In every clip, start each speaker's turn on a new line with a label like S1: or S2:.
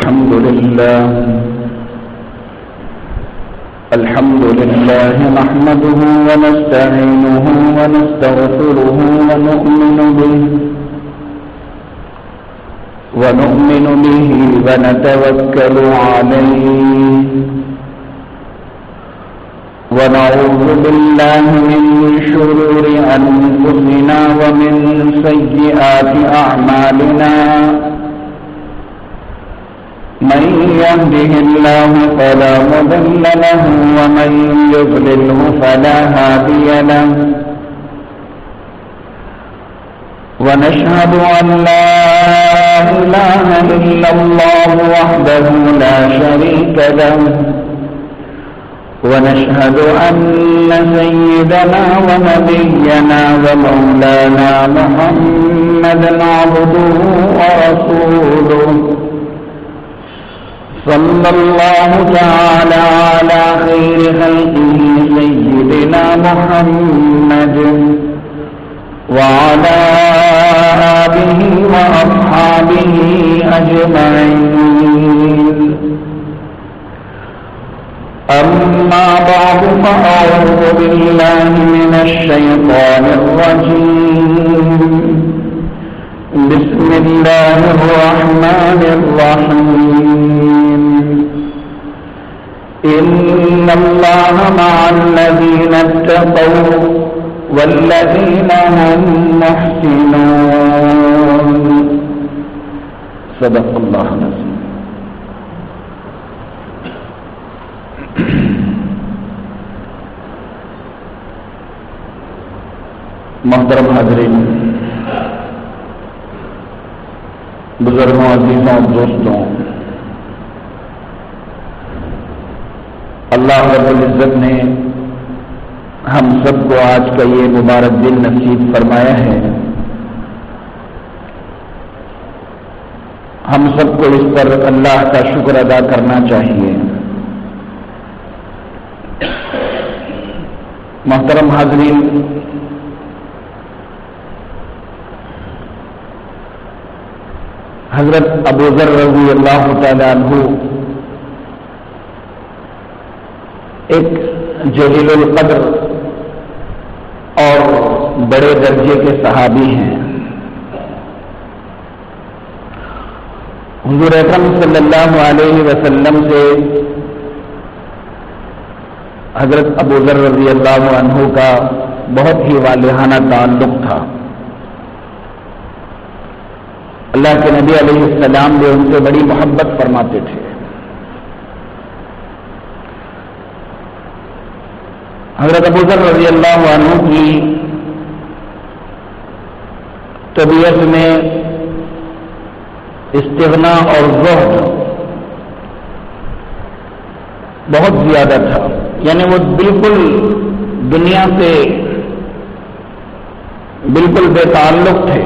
S1: الحمد لله نحمده ونستعينه ونستغفره ونؤمن به ونتوكل عليه ونعوذ بالله من شرور أنفسنا ومن سيئات أعمالنا من يهده الله فلا مضل له ومن يضلله فلا هادي له ونشهد أن لا إله إلا الله وحده لا شريك له ونشهد أن سيدنا ونبينا ومولانا محمدا عبده ورسوله صلى الله تعالى على خير خلقه سيدنا محمد وعلى آله وأصحابه أجمعين أما بعد فأعوذ بالله من الشيطان الرجيم بسم الله الرحمن الرحيم إن الله مع الذين اتقوا والذين هم محسنون صدق الله العظيم. محترم حاضرین، بزرگوں، عزیزوں، دوستوں، اللہ رب العزت نے ہم سب کو آج کا یہ مبارک دن نصیب فرمایا ہے. ہم سب کو اس پر اللہ کا شکر ادا کرنا چاہیے. محترم حاضرین، حضرت ابو ذر رضی اللہ تعالی عنہ ایک جلیل القدر اور بڑے درجے کے صحابی ہیں. حضور اکرم صلی اللہ علیہ وسلم سے حضرت ابو ذر رضی اللہ عنہ کا بہت ہی والہانہ تعلق تھا. اللہ کے نبی علیہ السلام نے ان سے بڑی محبت فرماتے تھے. حضرت ابو ذر رضی اللہ عنہ کی طبیعت میں استغنا اور زہد بہت زیادہ تھا. یعنی وہ بالکل دنیا سے بالکل بے تعلق تھے.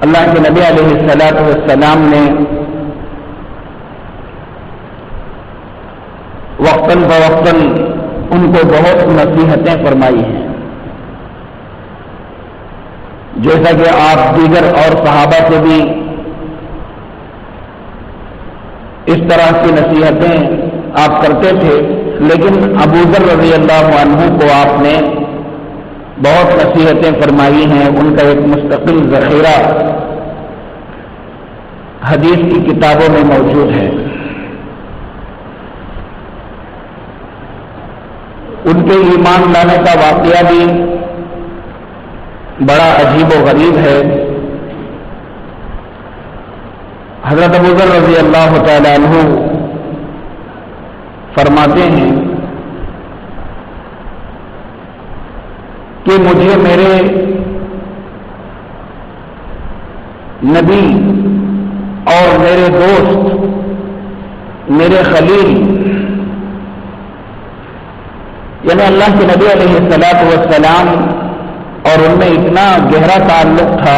S1: اللہ کے نبی علیہ السلام نے وقتاً فوقتاً ان کو بہت نصیحتیں فرمائی ہیں. جیسا کہ آپ دیگر اور صحابہ سے بھی اس طرح کی نصیحتیں آپ کرتے تھے، لیکن ابو ذر رضی اللہ عنہ کو آپ نے بہت نصیحتیں فرمائی ہیں. ان کا ایک مستقل ذخیرہ حدیث کی کتابوں میں موجود ہے. ان کے ایمان لانے کا واقعہ بھی بڑا عجیب و غریب ہے. حضرت ابو ذر رضی اللہ تعالی عنہ فرماتے ہیں کہ مجھے میرے نبی اور میرے دوست، میرے خلیل یعنی اللہ کے نبی علیہ السلام اور ان میں اتنا گہرا تعلق تھا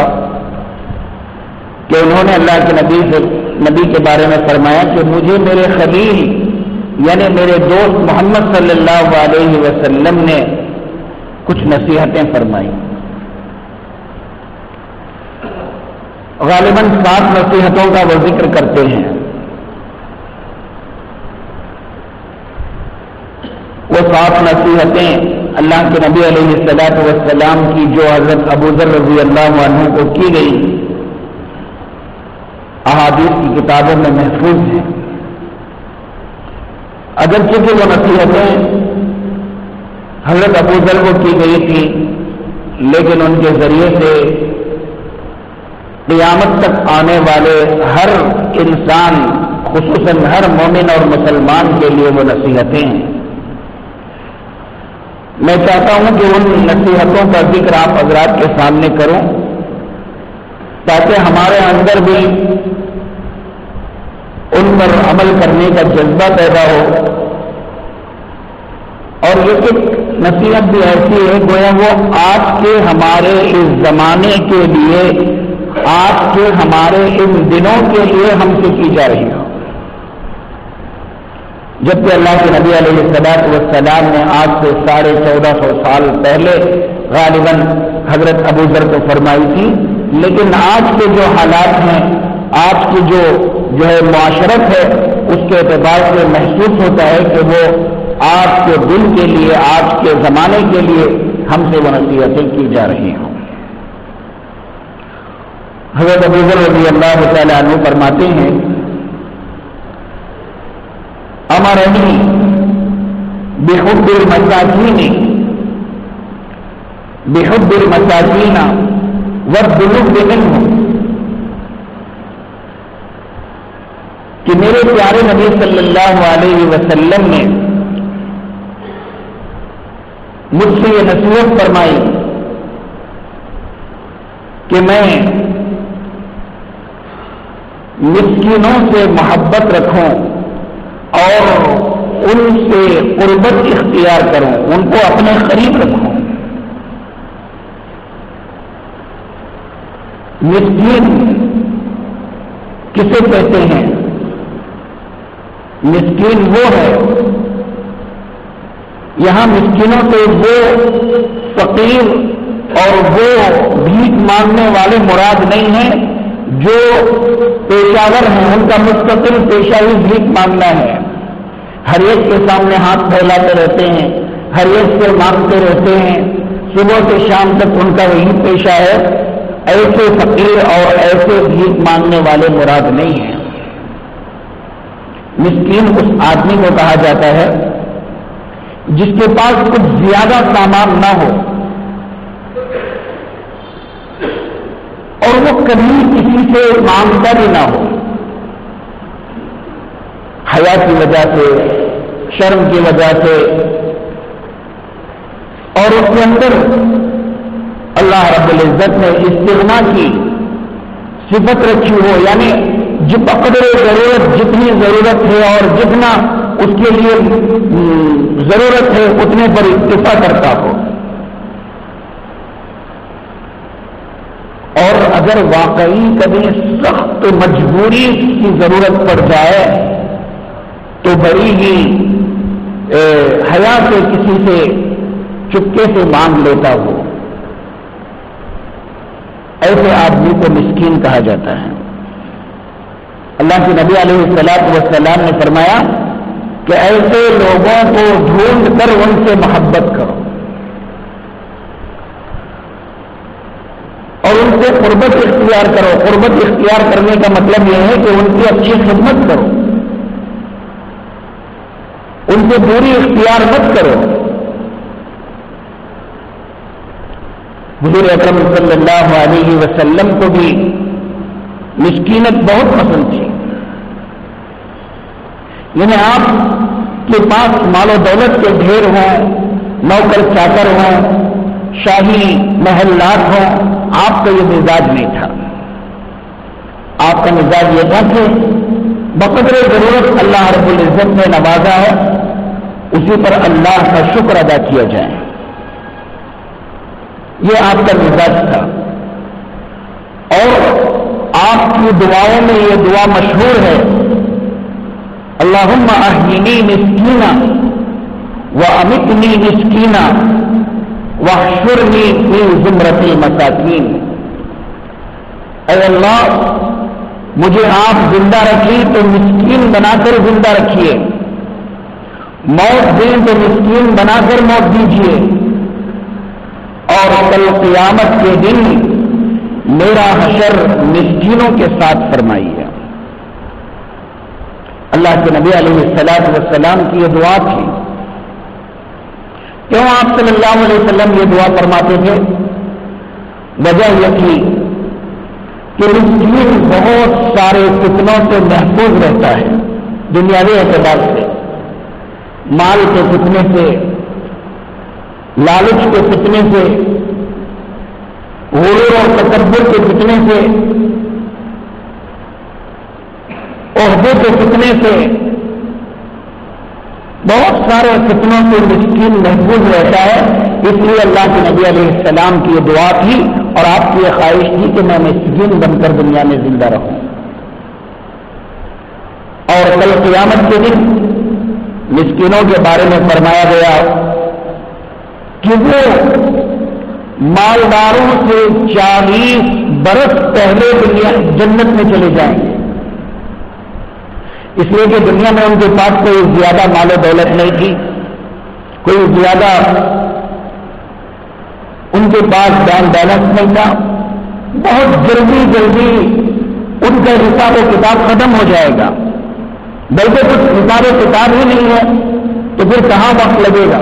S1: کہ انہوں نے اللہ کے نبی کے بارے میں فرمایا کہ مجھے میرے خلیل یعنی میرے دوست محمد صلی اللہ علیہ وسلم نے کچھ نصیحتیں فرمائی. غالباً 7 نصیحتوں کا وہ ذکر کرتے ہیں. وہ 7 نصیحتیں اللہ کے نبی علیہ الصلوۃ والسلام کی جو حضرت ابو ذر رضی اللہ عنہ کو کی گئی احادیث کی کتابوں میں محفوظ ہیں. اگرچہ کہ وہ نصیحتیں حضرت ابو ذر کو کی گئی تھی لیکن ان کے ذریعے سے قیامت تک آنے والے ہر انسان خصوصاً ہر مومن اور مسلمان کے لیے وہ نصیحتیں ہیں. میں چاہتا ہوں کہ ان نصیحتوں کا ذکر آپ حضرات کے سامنے کروں تاکہ ہمارے اندر بھی ان پر عمل کرنے کا جذبہ پیدا ہو. اور یہ ایک نصیحت بھی ایسی ہے گویا وہ آج کے ہمارے اس زمانے کے لیے آج کے ہمارے ان دنوں کے لیے ہم سے کی جا رہی ہو. جبکہ اللہ کے نبی علیہ الصلوۃ والسلام نے آج سے 1450 سال پہلے غالباً حضرت ابو ذر کو فرمائی تھی، لیکن آج کے جو حالات ہیں، آج کی جو ہے معاشرت ہے، اس کے اعتبار سے محسوس ہوتا ہے کہ وہ آج کے دن کے لیے آج کے زمانے کے لیے ہم سے وہ نصیحتیں کی جا رہی ہوں. حضرت ابو ذر رضی اللہ تعالیٰ عنہ فرماتے ہیں امرنی بحب المساکین والذنوب منهم کہ میرے پیارے نبی صلی اللہ علیہ وسلم نے مجھ سے یہ نصیحت فرمائی کہ میں مسکینوں سے محبت رکھوں اور ان سے قربت اختیار کروں، ان کو اپنے قریب رکھوں. مسکین کسے کہتے ہیں؟ مسکین وہ ہے، یہاں مسکینوں سے وہ فقیر اور وہ بھیک مانگنے والے مراد نہیں ہیں جو پیشاور ہیں، ان کا مستقل پیشہ ہی بھیک مانگنا ہے. ہر ایک کے سامنے ہاتھ پھیلاتے رہتے ہیں، ہر ایک سے مانگتے رہتے ہیں، صبح سے شام تک ان کا وہی پیشہ ہے. ایسے فقیر اور ایسے بھیک مانگنے والے مراد نہیں ہیں. مسکین اس آدمی کو کہا جاتا ہے جس کے پاس کچھ زیادہ سامان نہ ہو اور وہ کبھی کسی سے مانگتا بھی نہ ہو، حیا کی وجہ سے، شرم کی وجہ سے، اور اس کے اندر اللہ رب العزت نے استغنا کی صفت رکھی ہو، یعنی بقدر ضرورت جتنی ضرورت ہے اور جتنا اس کے لیے ضرورت ہے اتنے پر اکتفا کرتا ہو. اور اگر واقعی کبھی سخت مجبوری کی ضرورت پڑ جائے تو بڑی ہی حیا سے کسی سے چپکے سے مانگ لیتا ہو، ایسے آدمی کو مسکین کہا جاتا ہے. اللہ کے نبی علیہ الصلوۃ والسلام نے فرمایا کہ ایسے لوگوں کو ڈھونڈ کر ان سے محبت کرو اور ان سے قربت اختیار کرو. قربت اختیار کرنے کا مطلب یہ ہے کہ ان کی اچھی خدمت کرو، ان سے دوری اختیار مت کرو. حضور اکرم صلی اللہ علیہ وسلم کو بھی مسکینت بہت پسند تھی. یعنی آپ کے پاس مال و دولت کے ڈھیر ہوں، نوکر چاکر ہوں، شاہی محلات ہوں، آپ کا یہ مزاج نہیں تھا. آپ کا مزاج یہ تھا کہ بقدر ضرورت اللہ رب العزت نے نوازا ہے اسی پر اللہ کا شکر ادا کیا جائے. یہ آپ کا مزاج تھا. اور آپ کی دعاؤں میں یہ دعا مشہور ہے، اللہم احیینی مسکینا وامتنی مسکینا واحشرنی فی زمرۃ المساکین. اے اللہ مجھے آپ زندہ رکھیے تو مسکین بنا کر زندہ رکھیے، موت دیں تو مسکین بنا کر موت دیجیے، اور کل قیامت کے دن میرا حشر مسکینوں کے ساتھ فرمائیے۔ اللہ کے نبی علیہ الصلوۃ والسلام کی یہ دعا تھی۔ کیوں آپ صلی اللہ علیہ وسلم یہ دعا فرماتے تھے؟ وجہ یہ تھی کہ مسکین بہت سارے فتنوں سے محفوظ رہتا ہے، دنیاوی اعتبار سے، مال کے فتنے سے، لالچ کے فتنے سے، غرور اور تکبر کے فتنے سے، عہدے کے فتنے سے، بہت سارے فتنوں سے مسکین محفوظ رہتا ہے۔ اس لیے اللہ کے نبی علیہ السلام کی یہ دعا تھی اور آپ کی یہ خواہش تھی کہ میں مسکین بن کر دنیا میں زندہ رہوں، اور کل قیامت کے دن مسکینوں کے بارے میں فرمایا گیا کہ وہ مالداروں سے 40 برس پہلے دنیا جنت میں چلے جائیں گے، اس لیے کہ دنیا میں ان کے پاس کوئی زیادہ مال و دولت نہیں تھی، کوئی زیادہ ان کے پاس بینک بیلنس نہیں تھا، بہت جلدی ان کا حساب و کتاب ختم ہو جائے گا، بلکہ کچھ حساب و کتاب ہی نہیں ہے تو پھر کہاں وقت لگے گا؟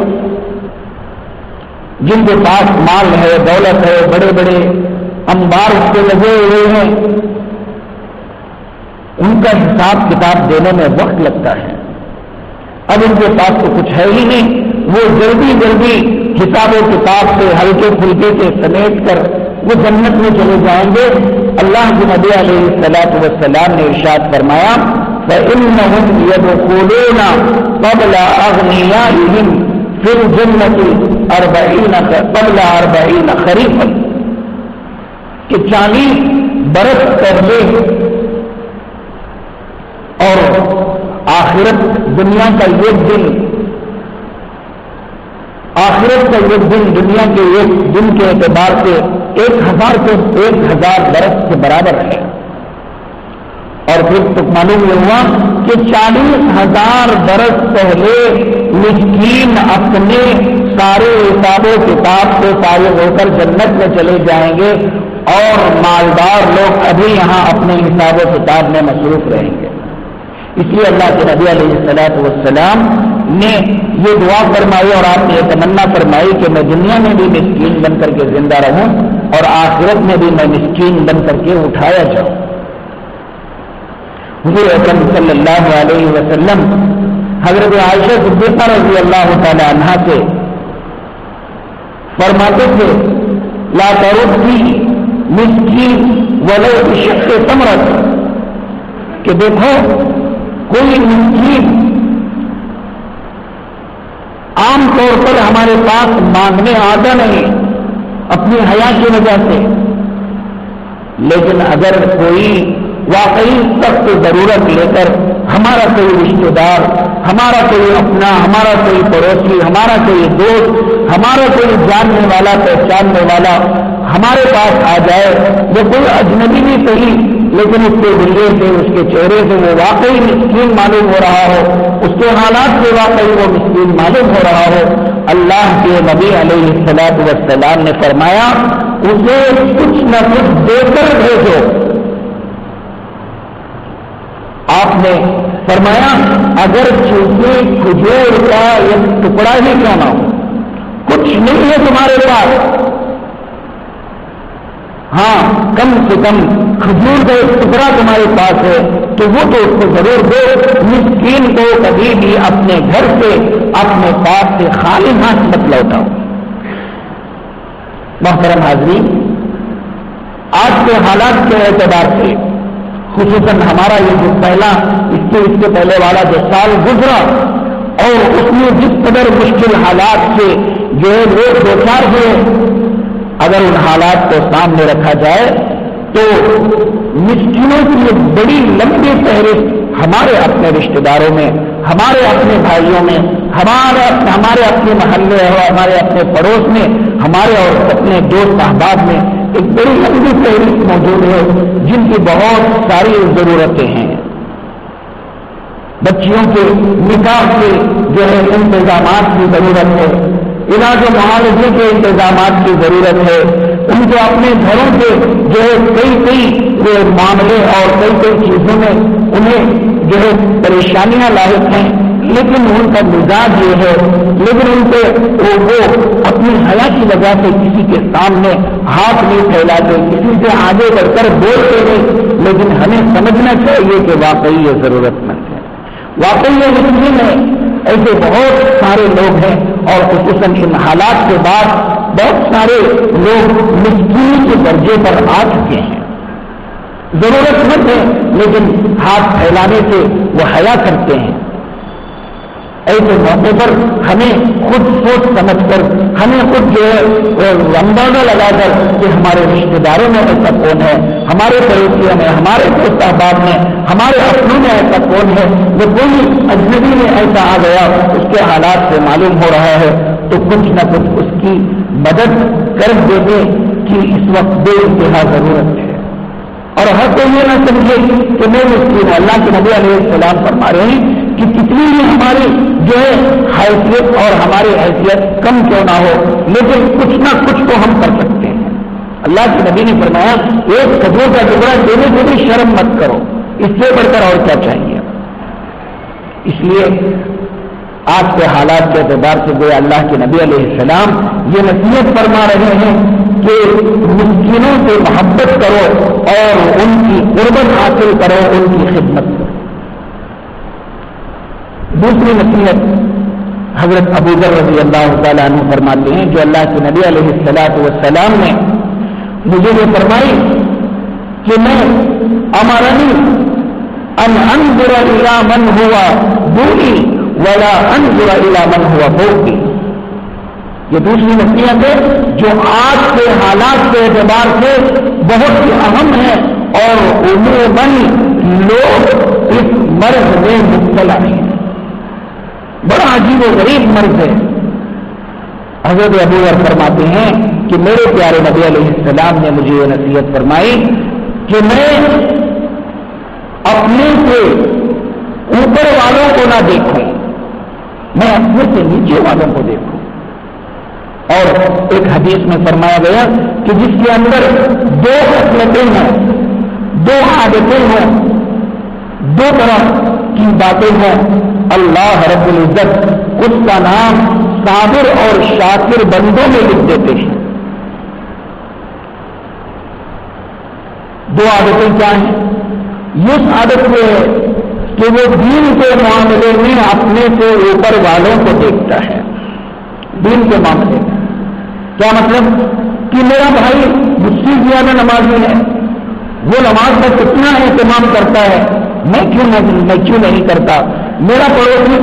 S1: جن کے پاس مال ہے، دولت ہے، بڑے بڑے انبار اس کے لگے ہوئے ہیں، ان کا حساب کتاب دینے میں وقت لگتا ہے۔ اب ان کے پاس تو کچھ ہے ہی نہیں، وہ جلدی حساب و کتاب سے ہلکے پھلکے سے سمیٹ کر وہ جنت میں چلے جائیں گے۔ اللہ کے نبی علیہ الصلوۃ والسلام نے ارشاد فرمایا فَإِنَّهُمْ يَدْخُلُونَ قَبْلَ أَغْنِيَائِهِمْ فِي الْجَنَّةِ قَبْلَ 40 خَرِيفًا، کہ 40 برس پہلے اور آخرت دنیا کا ایک دن، آخرت کا ایک دن دنیا کے ایک دن کے اعتبار سے 1000 برس کے برابر ہے، اور پھر تو معلوم یہ ہوا کہ 40,000 برس پہلے مسکین اپنے سارے حساب و کتاب سے فارغ ہو کر جنت میں چلے جائیں گے، اور مالدار لوگ ابھی یہاں اپنے حساب و کتاب میں مصروف رہیں گے۔ اس لیے اللہ کے نبی علیہ الصلوۃ والسلام نے یہ دعا فرمائی اور آپ نے یہ تمنا فرمائی کہ میں دنیا میں بھی مسکین بن کر کے زندہ رہوں اور آخرت میں بھی میں مسکین بن کر کے اٹھایا جاؤں۔ حضور اکرم صلی اللہ علیہ وسلم حضرت عائشہ صدیقہ رضی اللہ تعالی عنہا سے فرماتے تھے لا تردی مسکین ولو بشق تمرۃ، کہ دیکھو کوئی مسکین عام طور پر ہمارے پاس مانگنے آتا نہیں اپنی حیا کی وجہ سے، لیکن اگر کوئی واقعی سخت ضرورت لے کر ہمارا کوئی رشتہ دار، ہمارا کوئی اپنا، ہمارا کوئی پڑوسی، ہمارا کوئی دوست، ہمارا کوئی جاننے والا پہچاننے والا ہمارے پاس آ جائے، وہ کوئی اجنبی بھی صحیح لیکن اس کے دلے سے، اس کے چہرے سے وہ واقعی مسکین معلوم ہو رہا ہو، اس کے حالات سے واقعی وہ مسکین معلوم ہو رہا ہو، اللہ کے نبی علیہ الصلوۃ والسلام نے فرمایا اسے کچھ نہ کچھ دے کر بھیجو۔ آپ نے فرمایا اگر چونکہ کھجور کا ایک ٹکڑا ہی کیوں نہ ہو، کچھ نہیں ہے تمہارے پاس، ہاں کم سے کم کھجور کا ایک ٹکڑا تمہارے پاس ہے تو وہ تو اس کو ضرور دو۔ مسکین کو کبھی بھی اپنے گھر سے، اپنے پاس سے خالی ہاتھ مت لوٹاؤ۔ محترم حاضرین، آج کے حالات کے اعتبار سے خصوصاً ہمارا یہ جو پہلا اس سے پہلے والا جو سال گزرا اور اس میں جس قدر مشکل حالات سے جو ہے لوگ دو چار ہوئے، اگر ان حالات کو سامنے رکھا جائے تو مسکینوں کی ایک بڑی لمبی فہرست ہمارے اپنے رشتہ داروں میں، ہمارے اپنے بھائیوں میں، ہمارے اپنے محلے اور ہمارے اپنے پڑوس میں، ہمارے اور اپنے دوست احباب میں ایک بڑی لمبی فہرست موجود ہے جن کی بہت ساری ضرورتیں ہیں. بچیوں کے نکاح کے جو ہے انتظامات کی ضرورت ہے، علاج و معالجے کے انتظامات کی ضرورت ہے، ان کے اپنے گھروں کے جو ہے کئی معاملے اور کئی چیزوں میں انہیں جو ہے پریشانیاں لاحق ہیں، لیکن ان کا مزاج یہ ہے، لیکن ان پہ وہ اپنی حیا کی وجہ سے کسی کے سامنے ہاتھ نہیں پھیلاتے، کسی سے آگے بڑھ کر بولتے نہیں. لیکن ہمیں سمجھنا چاہیے کہ واقعی یہ ضرورت مند ہے، واقعی یہ مسلم ہے. ایسے بہت سارے لوگ ہیں اور خصوصاً ان حالات کے بعد بہت سارے لوگ مسکینی کے درجے پر آ چکے ہیں، ضرورت مند ہے لیکن ہاتھ پھیلانے سے وہ حیا کرتے ہیں. ایسے موقع پر ہمیں خود سوچ سمجھ کر، ہمیں خود جو ہے اندازہ لگا کر کہ ہمارے رشتے داروں میں ایسا کون ہے، ہمارے پڑوسیوں میں، ہمارے دوست احباب میں، ہمارے اپنوں میں ایسا کون ہے، جو کوئی اجنبی میں ایسا آ گیا اس کے حالات سے معلوم ہو رہا ہے تو کچھ نہ کچھ اس کی مدد کر دینے کی اس وقت بے انتہا ضرورت ہے. اور ہر کوئی یہ نہ سمجھے کہ میں مسکین ہوں. اللہ کے نبی علیہ السلام فرما رہے ہیں کہ کتنی بھی ہماری جو ہے حیثیت اور ہماری حیثیت کم کیوں نہ ہو، لیکن کچھ نہ کچھ تو ہم کر سکتے ہیں. اللہ کے نبی نے فرمایا ایک کھجور کا ٹکڑا دینے سے بھی شرم مت کرو، اس سے بڑھ کر اور کیا چاہیے. اس لیے آج کے حالات کے اعتبار سے گویا اللہ کے نبی علیہ السلام یہ نصیحت فرما رہے ہیں کہ مسکینوں سے محبت کرو اور ان کی قربت حاصل کرو، ان کی خدمت کرو. دوسری نصیحت حضرت ابو ذر رضی اللہ تعالیٰ عنہ فرماتے ہیں، جو اللہ کے نبی علیہ السلام نے مجھے یہ فرمائی کہ میں امرنی ان انظر الی من ہوا دونی ولا انظر الی من ہوا فوقی. یہ دوسری نصیحت ہے جو آج کے حالات کے اعتبار سے بہت ہی اہم ہے اور عموماً لوگ اس مرض میں مبتلا ہیں. بڑا عجیب و غریب مرض ہے. حضرت ابو ذر فرماتے ہیں کہ میرے پیارے نبی علیہ السلام نے مجھے یہ نصیحت فرمائی کہ میں اپنے سے اوپر والوں کو نہ دیکھوں، میں اپنے سے نیچے والوں کو دیکھوں. اور ایک حدیث میں فرمایا گیا کہ جس کے اندر دو خصلتیں ہیں، دو عادتیں ہیں، دو طرح کی باتیں ہیں، اللہ رب العزت اس کا نام صابر اور شاکر بندوں میں لکھ دیتے ہیں. دو عادتیں کیا ہیں؟ یہ عادت یہ ہے کہ وہ دین کے معاملے میں اپنے سے اوپر والوں کو دیکھتا ہے. دین کے معاملے میں کیا مطلب کہ میرا بھائی مجھ سے زیادہ نمازی ہے، وہ نماز میں کتنا اہتمام کرتا ہے، میں کیوں نہیں کرتا. میرے پڑوسی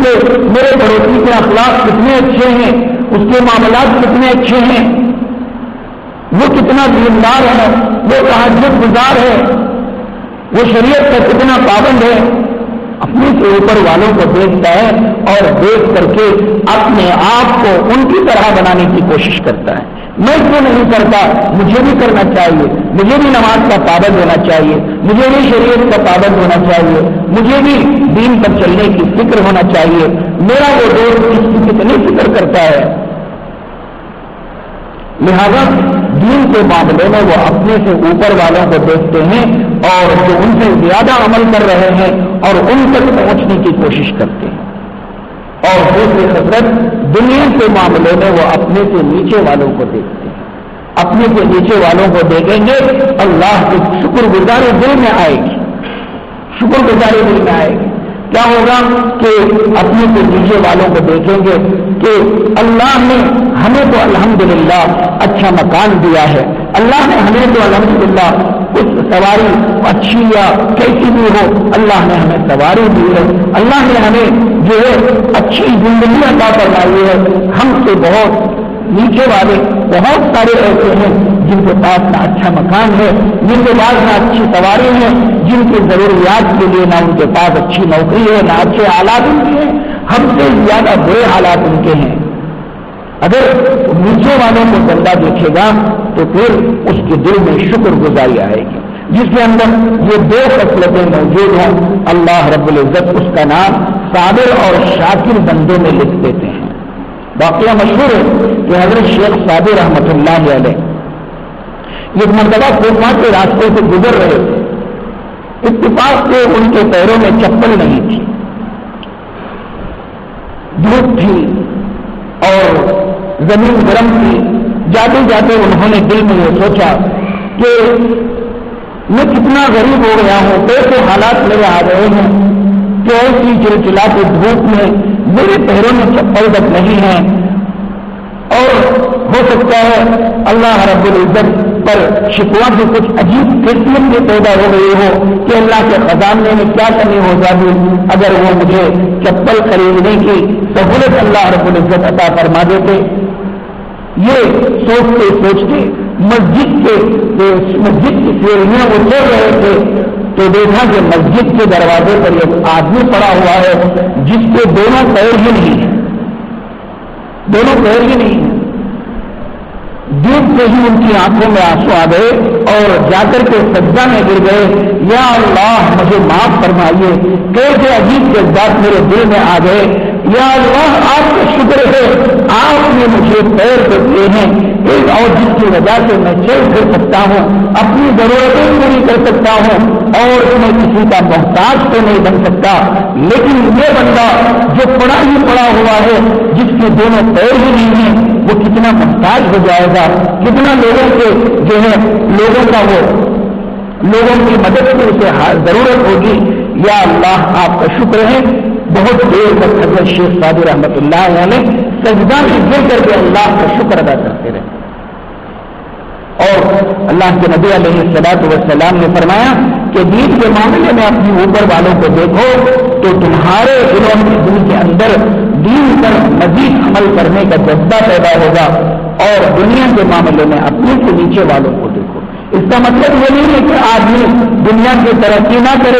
S1: کے اخلاق کتنے اچھے ہیں، اس کے معاملات کتنے اچھے ہیں، وہ کتنا دیندار ہے، وہ تہجد گزار ہے، وہ شریعت کا کتنا پابند ہے. اپنے سے اوپر والوں کو دیکھتا ہے اور دیکھ کر کے اپنے آپ کو ان کی طرح بنانے کی کوشش کرتا ہے. میں کیوں نہیں کرتا، مجھے بھی کرنا چاہیے، مجھے بھی نماز کا پابند ہونا چاہیے، مجھے بھی شریعت کا پابند ہونا چاہیے، مجھے بھی دین پر چلنے کی فکر ہونا چاہیے. میرا وہ دوست اس کی کتنی فکر کرتا ہے. لہذا دین کے معاملے میں وہ اپنے سے اوپر والوں کو دیکھتے ہیں اور جو ان سے زیادہ عمل کر رہے ہیں اور ان تک پہنچنے کی کوشش کرتے ہیں. اور دوسری خصلت دنیا کے معاملے میں وہ اپنے سے نیچے والوں کو دیکھتے ہیں. اپنے سے نیچے والوں کو دیکھیں گے اللہ کی شکر گزاری دل میں آئے گی، شکر گزاری دل میں آئے گی. کیا ہوگا کہ اپنے سے نیچے والوں کو دیکھیں گے کہ اللہ نے ہمیں تو الحمدللہ اچھا مکان دیا ہے، اللہ نے ہمیں تو الحمدللہ کچھ سواری اچھی یا کیسی بھی ہو اللہ نے ہمیں سواری دی ہے، اللہ نے ہمیں جو ہے اچھی زندگی عطا فرمائی ہے. ہم سے بہت نیچے والے بہت سارے ایسے ہیں جن کے پاس نہ اچھا مکان ہے، جن کے پاس نہ اچھی سواری ہے، جن کی ضروریات کے لیے نہ ان کے پاس اچھی نوکری ہے، نہ اچھے حالات ان کے ہیں. ہم سے زیادہ برے حالات ان کے ہیں. اگر نیچے والوں کو بندہ دیکھے گا تو پھر اس کے دل میں شکر گزاری آئے گی، جس کے اندر یہ دو خصلتیں موجود ہوں اللہ رب العزت اس کا نام صابر اور شاکر بندوں میں لکھ دیتے ہیں۔ واقعہ مشہور ہے کہ حضرت شیخ سعدی رحمۃ اللہ علیہ ایک مرتبہ کوفہ کے راستے سے گزر رہے تھے، اتفاق سے ان کے پیروں میں چپل نہیں تھی، دھوپ تھی اور زمین گرم تھی۔ جاتے جاتے انہوں نے دل میں یہ سوچا کہ میں کتنا غریب ہو گیا ہوں، کیسے حالات میرے آ گئے ہیں کہ ایسی چلچلاتی دھوپ میں میرے پیروں میں چپل تک نہیں ہے، اور ہو سکتا ہے اللہ رب العزت پر شکوہ کی کچھ عجیب کیفیت بھی پیدا ہو گئی ہو کہ اللہ کے خزانے میں کیا کمی ہو جاتی اگر وہ مجھے چپل خریدنے کی سہولت اللہ رب العزت عطا فرما دیتے۔ یہ سوچتے سوچتے مسجد کی سیڑھیاں وہ چڑھ رہے تھے تو دیکھا کہ مسجد کے دروازے پر ایک آدمی پڑا ہوا ہے جس کے دونوں پیر ہی نہیں ہیں، دونوں پیر ہی نہیں ہیں۔ دیکھتے ہی ان کی آنکھوں میں آنسو آ گئے اور جا کر کے سجدہ میں گر گئے، یا اللہ مجھے معاف فرمائیے، کیسے عجیب جذبات میرے دل میں آ گئے، یا اللہ آپ کا شکر ہے آپ نے مجھے پیر دیے ہیں ایک اور جس کی وجہ سے میں چل پھر سکتا ہوں، اپنی ضرورتیں پوری کر سکتا ہوں اور میں کسی کا محتاج تو نہیں بن سکتا، لیکن یہ بندہ جو پڑا ہی پڑا ہوا ہے جس کے دونوں پیر ہی نہیں ہیں وہ کتنا محتاج ہو جائے گا، کتنا لوگوں کے جو ہے لوگوں کی مدد کی اسے ضرورت ہوگی۔ یا اللہ آپ کا شکر ہے۔ بہت دیر تک حضرت شیخ سعدی رحمۃ اللہ علیہ سجدہ میں گر کر کے اللہ کا شکر ادا کرتے رہے، اور اللہ کے نبی علیہ الصلوۃ والسلام نے فرمایا کہ دین کے معاملے میں اپنے اوپر والوں کو دیکھو تو تمہارے دل کے اندر دین پر مزید عمل کرنے کا جذبہ پیدا ہوگا، اور دنیا کے معاملے میں اپنے سے نیچے والوں کو دیکھو۔ اس کا مطلب یہ نہیں ہے کہ آدمی دنیا کی ترقی نہ کرے،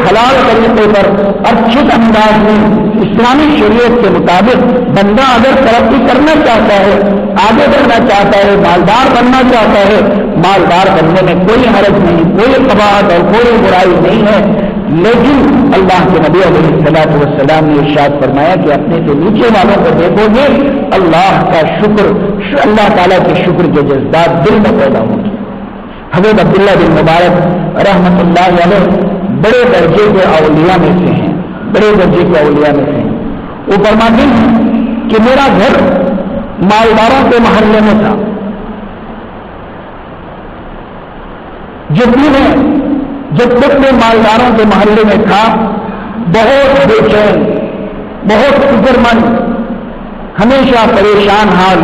S1: حلال طریقے پر اچھے انداز میں اسلامی شریعت کے مطابق بندہ اگر ترقی کرنا چاہتا ہے، آگے بڑھنا چاہتا ہے، مالدار بننا چاہتا ہے، مالدار بننے میں کوئی حرج نہیں، کوئی قباحت اور کوئی برائی نہیں ہے، لیکن اللہ کے نبی علیہ الصلوۃ والسلام نے ارشاد فرمایا کہ اپنے سے نیچے والوں کو دیکھو گے اللہ کا شکر، اللہ تعالیٰ کے شکر کے جذبات دل میں پیدا ہوں گے۔ حضرت عبداللہ بن مبارک رحمۃ اللہ علیہ بڑے درجے کے اولیاء میں سے ہیں، بڑے درجے کے اولیاء میں سے ہیں۔ وہ فرماتے ہیں کہ میرا گھر مالداروں کے محلے میں تھا، جب تک میں مالداروں کے محلے میں تھا بہت بے چین، بہت فکر مند، ہمیشہ پریشان حال۔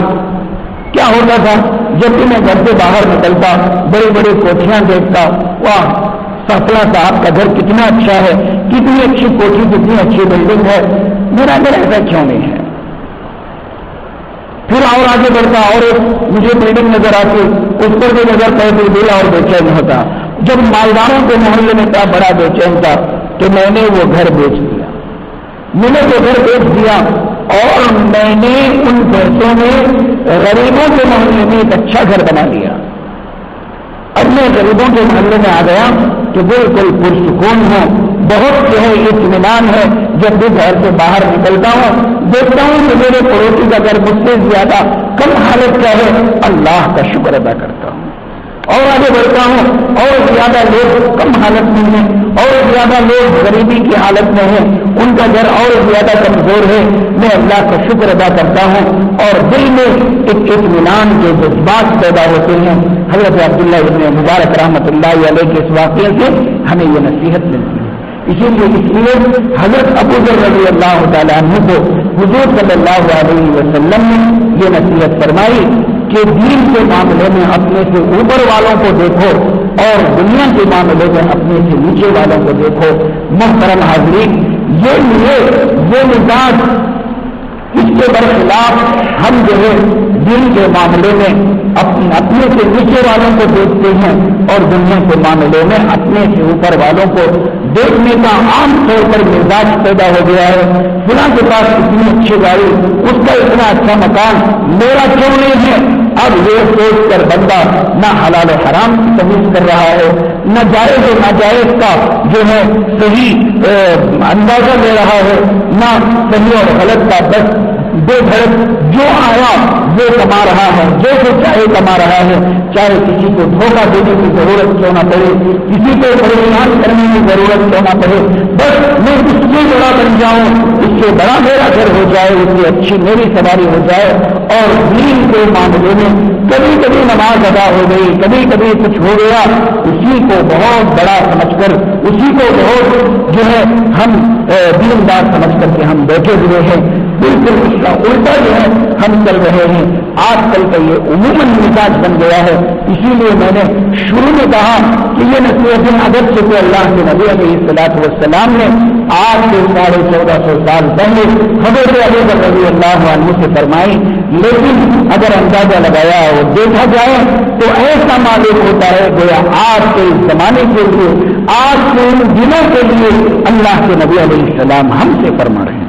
S1: کیا ہوتا تھا جب بھی میں گھر سے باہر نکلتا بڑی بڑی کوٹھیاں دیکھتا، واہ سفلا صاحب کا گھر کتنا اچھا ہے، کتنی اچھی کوٹھی، کتنی اچھی بلڈنگ ہے، میرا گھر ایسا کیوں نہیں ہے؟ پھر اور آگے بڑھتا اور مجھے بلڈنگ نظر آتی، اس پر بھی نظر پڑتی، دل اور بے چین ہوتا۔ جب مالداروں کے محلے میں تھا بڑا بے چین تھا تو میں نے وہ گھر بیچ دیا، میں نے وہ گھر بیچ دیا اور میں نے ان پیسوں میں غریبوں کے محلے میں ایک اچھا گھر بنا لیا۔ اب میں غریبوں کے محلے میں آ گیا تو بالکل پرسکون ہوں، بہت جو ہے اطمینان ہے۔ جب بھی گھر سے باہر نکلتا ہوں دیکھتا ہوں کہ میرے پڑوسی کا گھر مجھ سے زیادہ کم حالت کا ہے، اللہ کا شکر ادا کرتا ہوں اور آگے بڑھتا ہوں، اور زیادہ لوگ کم حالت میں ہیں اور زیادہ لوگ غریبی کی حالت میں ہیں، ان کا گھر اور زیادہ کمزور ہے، میں اللہ کا شکر ادا کرتا ہوں اور دل میں ایک اطمینان کے جذبات پیدا ہوتے ہیں۔ حضرت عبداللہ ابن مبارک رحمۃ اللہ علیہ کے اس واقعے سے ہمیں یہ نصیحت ملتی ہے۔ اسی لیے حضرت ابو ذر رضی اللہ تعالیٰ عنہ کو حضور صلی اللہ علیہ وسلم نے یہ نصیحت فرمائی کہ دین کے معاملے میں اپنے سے اوپر والوں کو دیکھو اور دنیا کے معاملے میں اپنے سے نیچے والوں کو دیکھو۔ محترم حاضرین، یہ مزاج اس کے برخلاف ہم جو ہے دین کے معاملے میں اپنے سے نیچے والوں کو دیکھتے ہیں اور دنیا کے معاملے میں اپنے سے اوپر والوں کو دیکھنے کا عام طور پر مزاج پیدا ہو گیا ہے. فلاں کے پاس اتنی اچھی گاڑی، اس کا اتنا اچھا مکان، میرا کیوں نہیں ہے؟ اب یہ سوچ کر بندہ نہ حلال و حرام کی تمیز کر رہا ہے، نہ جائز و ناجائز کا جو ہے صحیح اندازہ لے رہا ہے، نہ صحیح اور غلط کا بس بے دھڑک جو آیا وہ کما رہا ہے، جو چاہے کما رہا ہے، چاہے کسی کو دھوکہ دینے کی ضرورت کیوں نہ پڑے، کسی کو پریشان کرنے کی ضرورت کیوں نہ پڑے، بس میں اس سے بڑا بن جاؤں، اس سے بڑا میرا گھر ہو جائے، اس سے اچھی میری سواری ہو جائے. اور دین کے معاملے میں کبھی کبھی نماز ادا ہو گئی، کبھی کبھی کچھ ہو گیا، اسی کو بہت بڑا سمجھ کر، اسی کو بہت جو ہے ہم دیندار سمجھ کر کے ہم بیٹھے ہوئے ہیں. بالکل اس کا الٹا جو ہے ہم چل رہے ہیں. آج کل کا یہ عموماً مزاج بن گیا ہے. اسی لیے میں نے شروع میں کہا کہ یہ نصیحتیں اگرچہ کہ اللہ کے نبی علیہ الصلوۃ والسلام نے آج سے 1450 سال پہلے حضرت ابو بکر رضی اللہ عنہ سے فرمائی، لیکن اگر اندازہ لگایا اور دیکھا جائے تو ایسا معلوم ہوتا ہے گویا آج کے زمانے کے لیے، آج کے ان دنوں کے لیے اللہ کے نبی علیہ السلام ہم سے فرما رہے ہیں.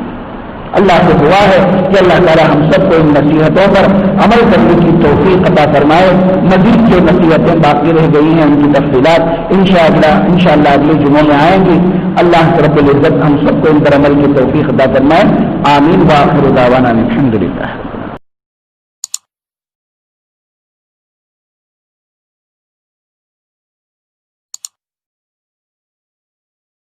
S1: اللہ سے دعا ہے کہ اللہ تعالی ہم سب کو ان نصیحتوں پر عمل کرنے کی توفیق عطا فرمائے. مزید جو نصیحتیں باقی رہ گئی ہیں ان کی تفصیلات انشاءاللہ اگلے جمعوں میں آئیں گی. اللہ رب العزت ہم سب کو ان پر عمل کی توفیق عطا فرمائے. آمین. وآخر دعوانا الحمدللہ.